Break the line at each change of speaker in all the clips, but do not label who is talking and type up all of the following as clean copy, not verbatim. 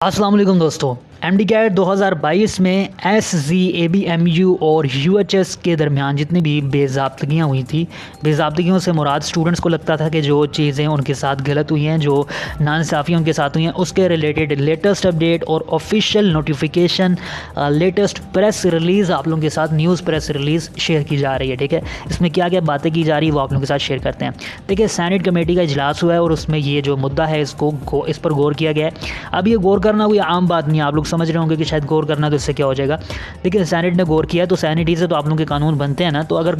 अस्सलाम वालेकुम दोस्तों। एमडीकैट 2022 में एसजीएबीएमयू और यूएचएस के दरमियान जितनी भी बेज़ाब्तगियाँ हुई थी, बेज़ाब्तगियों से मुराद स्टूडेंट्स को लगता था कि जो चीज़ें उनके साथ गलत हुई हैं, जो नाइंसाफ़ी उनके साथ हुई हैं, उसके रिलेटेड लेटेस्ट अपडेट और official notification, latest press release आप लोगों के साथ न्यूज़ प्रेस रिलीज़ शेयर की जा रही है। ठीक है, इसमें क्या क्या बातें की जा रही है वो आप लोगों के साथ शेयर करते हैं। देखिए, सेनेट कमेटी का इजलास हुआ है और उसमें ये जो मुद्दा है इस पर गौर किया गया है। अब ये गौर करना कोई आम बात नहीं है, आप लोग समझ रहे होंगे कि शायद गौर करना तो इससे क्या हो जाएगा, लेकिन सेनेट ने गौर किया तो सेनेट ही से तो आप लोगों के कानून बनते हैं ना। तो अगर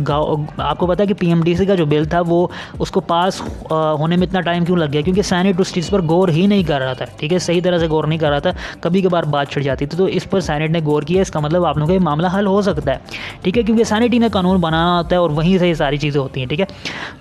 आपको पता है कि पीएमडीसी का जो बिल था वो उसको पास होने में इतना टाइम क्यों लग गया, क्योंकि सेनेट उस चीज़ पर गौर ही नहीं कर रहा था। ठीक है, सही तरह से गौर नहीं कर रहा था, कभी कभार बात छिड़ जाती थी। तो इस पर सेनेट ने गौर किया, इसका मतलब आप लोगों का ये मामला हल हो सकता है। ठीक है, क्योंकि सेनेट ही ने कानून बनाना होता है और वहीं से ये सारी चीज़ें होती हैं। ठीक है,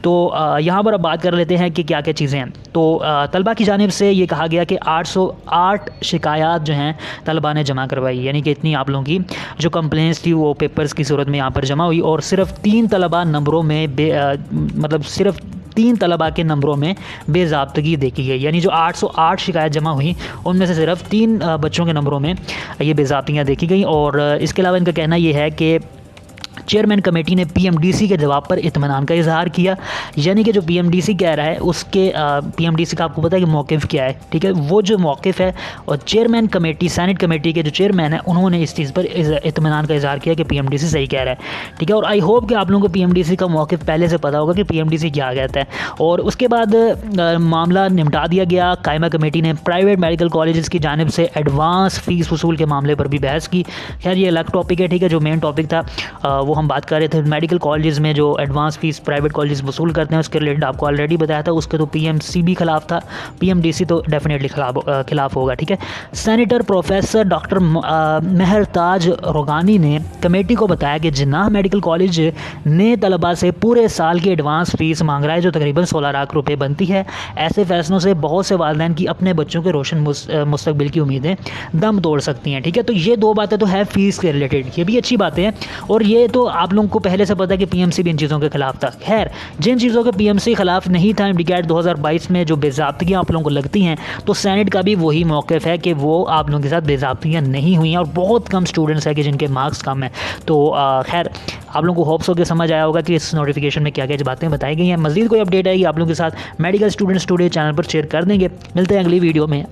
तो यहाँ पर अब बात कर लेते हैं कि क्या क्या चीज़ें हैं। तो तलबा की जानिब से ये कहा गया कि 808 शिकायत जो हैं तलबा ने जमा करवाई, यानी कि इतनी आप लोगों की जो कंप्लेंट्स थी वो पेपर्स की सूरत में यहाँ पर जमा हुई। और सिर्फ 3 तलबा नंबरों में मतलब सिर्फ 3 तलबा के नंबरों में बेज़ाब्तगी देखी गई, यानी जो 808 शिकायत जमा हुई उनमें से सिर्फ 3 बच्चों के नंबरों में ये बेज़ाब्तियाँ देखी गई। और इसके अलावा इनका कहना ये है कि चेयरमैन कमेटी ने पीएमडीसी के जवाब पर इत्मीनान का इजहार किया, यानी कि जो पीएमडीसी कह रहा है उसके पीएमडीसी का आपको पता है कि मौक़िफ़ क्या है। ठीक है, वो जो मौक़िफ़ है और चेयरमैन कमेटी, सेनेट कमेटी के जो चेयरमैन है, उन्होंने इस चीज़ पर इत्मीनान का इजहार किया कि पीएमडीसी सही कह रहा है। ठीक है, और आई होप कि आप लोगों को पीएमडीसी का मौक़िफ़ पहले से पता होगा कि पीएमडीसी क्या कहता है। और उसके बाद मामला निपटा दिया गया। कायमा कमेटी ने प्राइवेट मेडिकल कॉलेज़ की जानिब से एडवांस फ़ीस वसूल के मामले पर भी बहस की। खैर ये अलग टॉपिक है। ठीक है, जो मेन टॉपिक था वो हम बात कर रहे थे मेडिकल कॉलेज में जो एडवांस फीस प्राइवेट कॉलेज वसूल करते हैं, उसके रिलेटेड आपको ऑलरेडी बताया था। उसके तो पीएमसी भी खिलाफ था, पीएमडीसी तो डेफिनेटली खिलाफ होगा। ठीक है, सेनेटर प्रोफेसर डॉक्टर महरताज रोगानी ने कमेटी को बताया कि जिन्ना मेडिकल कॉलेज ने तलबा से पूरे साल की एडवांस फीस मांग रहा है, जो तकरीबन 16 लाख रुपये बनती है। ऐसे फैसलों से बहुत से वालिदैन की अपने बच्चों के रोशन मुस्तकबिल की उम्मीदें दम तोड़ सकती हैं। ठीक है, तो ये 2 बातें तो है फीस के रिलेटेड, ये भी अच्छी बातें हैं। और ये तो आप लोगों को पहले से पता है कि पीएमसी भी इन चीज़ों के खिलाफ था। खैर, जिन चीज़ों के पीएमसी खिलाफ नहीं था, एमडीकैट 2022 में जो बेज़ाब्तियाँ आप लोगों को लगती हैं, तो सेनेट का भी वही मौक़िफ़ है कि वो आप लोगों के साथ बेज़ाब्तियाँ नहीं हुई हैं और बहुत कम स्टूडेंट्स हैं कि जिनके मार्क्स कम हैं। तो खैर, आप लोगों को होप्स हो के समझ आया होगा कि इस नोटिफिकेशन में क्या क्या बातें बताई गई हैं। मज़ीद कोई अपडेट आएगी आप लोगों के साथ मेडिकल स्टूडेंट्स टुडे चैनल पर शेयर कर देंगे। मिलते हैं अगली वीडियो में।